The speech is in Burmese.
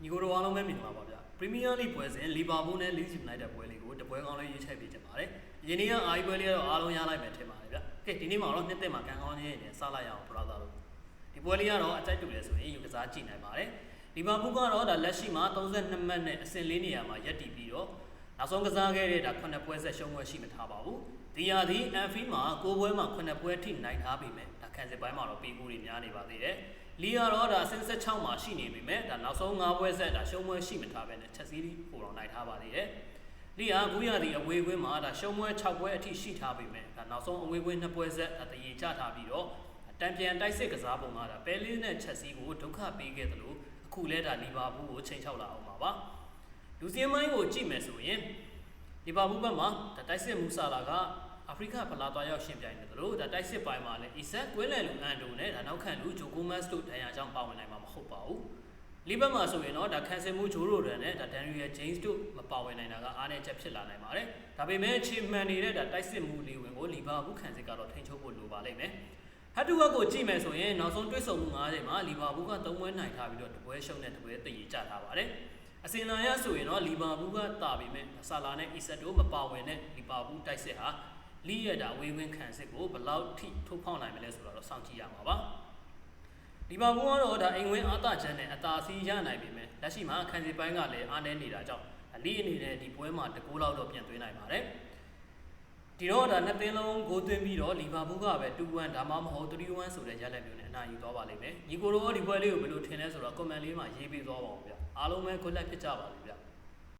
ညီကိုတို့အားလုံးပဲမြင်ပါပါဗျာပရီးမီးယားလိပွဲစဉ်လီဗာပူးနဲ့လီဒ်ယူနိုက်တက်ပွဲလေးကိုတပွဲကောင်းလေးရွေးချယ်ပေးချင်ပါတယ်။ယနေ့ကအာရီပွဲလေးကတော့အားလုံးရလိုက်မယ်ထင်ပါတယ်ဗျာ။ကဲဒီနေ့မှာတော့နှစ်သက်မှာကန်ကောင်းချင်းနဲ့စလိုက်ရအောင် brother တို့ဒီပွဲလေးကတော့အကြိုက်တူတယ်ဆိုရင်ယူကစားကြည့်နိုင်ပါတယ်။လီဗာပူးကတော့ဒါလက်ရှိမှာ32မှတ်နဲ့အဆင့်၄နေရာမှာရပ်တည်ပြီးတော့နောက်ဆုံးကစားခဲ့တဲ့ဒါ9ပွဲဆက်ရှုံးပွဲရှိမထားပါဘူး။ဒီရာသီအန်ဖီမှာ9ပွဲမှာ9ပွဲထိနိုင်ထားပြီမဲ့ဒါခံစစ်ပိုင်းမှာတော့ပေးကူတွေများနေပါသေးတယ်။လီကတော့ဒါအဆင့်16မှာရှိနေပြီမဲ့ဒါနောက်ဆုံး9ပွဲဆက်ဒါရှုံးပွဲရှိမထားပဲနဲ့ချက်စီးပိုတော့နိုင်ထားပါသေးတယ်။လီက9ရာသီအဝေးကွင်းမှာဒါရှုံးပွဲ6ပွဲအထိရှိထားပြီမဲ့ဒါနောက်ဆုံးအဝေးကွင်း2ပွဲဆက်ဒါတည်ကြထားပြီးတော့တံပြန်တိုက်စစ်ကစားပုံကဒါပဲလင်းနဲ့ချက်စီးကိုဒုက္ခပေးခဲ့တယ်လို့အခုလဲဒါလီဗာပူးကိုချိန်ချောက်လာအောင်ပါပါ။လူစင်းမိုင်းကိုကြည့်မယ်ဆိုရင်လီဗာပူးဘက်မှာဒါတိုက်စစ်မူဆာလာကအာဖရိကဖလားသွားရောက်ရှင်ပြိုင်နေတယ်လို့ဒါတိုက်စစ်ပိုင်းမှာလည်းအီဆက်ကွင်းလယ်လူအန်တိုနဲ့ဒါနောက်ခံလူဂျိုကိုမတ်စ်တို့ဒဏ်ရာကြောင့်ပါဝင်နိုင်မှာမဟုတ်ပါဘူးလီဘက်မှာဆိုရင်တော့ဒါကန်ဆယ်မူဂျိုရိုဒန်နဲ့ဒါဒန်ရီယယ်ဂျိမ်းစ်တို့မပါဝင်နိုင်တာကအားနည်းချက်ဖြစ်လာနိုင်ပါတယ်ဒါပေမဲ့ချီမှန်နေတဲ့ဒါတိုက်စစ်မူလီဝင်ကိုလီဗာပူးခံစစ်ကတော့ထိန်းချုပ်ဖို့လိုပါလိမ့်မယ်ဟတ်တူဝက်ကိုကြည့်မယ်ဆိုရင်နောက်ဆုံးတွေ့ဆုံမှု9ချိန်မှာလီဗာပူးက3ပွဲနိုင်ထားပြီးတော့တပွဲရှုံးနဲ့တပွဲတည်ကြထားပါတယ်အစင်လာရဆိုရင်တော့လီဗာပူးကတာပြီးမဲ့ဆာလာနဲ့အီဆက်တို့မပါဝင်တဲ့လီဗာပူးတိုက်စစ်ဟာလီရတာဝေးဝင်းခံစစ်ကိုဘယ်လောက်ထိထိုးဖောက်နိုင်မလဲဆိုတော့စောင့်ကြည့်ရမှာပါလီဗာပူးကတော့ဒါအိမ်ဝင်းအားသာချက်နဲ့အသာစီးရနိုင်ပြီမဲ့လက်ရှိမှာခံစစ်ပိုင်းကလည်းအားနည်းနေတာကြောင့်လီအနေနဲ့ဒီပွဲမှာတကူလောက်တော့ပြန်သွင်းနိုင်ပါတယ်ဒီတော့ဒါနှစ်သင်းလုံးဂိုးသွင်းပြီးတော့လီဗာပူးကပဲ2-1ဒါမှမဟုတ်3-1ဆိုတဲ့ရလဒ်မျိုးနဲ့အနိုင်ယူသွားပါလိမ့်မယ်ညီကိုတို့ဒီပွဲလေးကိုဘယ်လိုထင်လဲဆိုတော့ comment လေးမှာရေးပေးသွားပါဦးဗျအားလုံးပဲ good luck ဖြစ်ကြပါလိမ့်ဗျ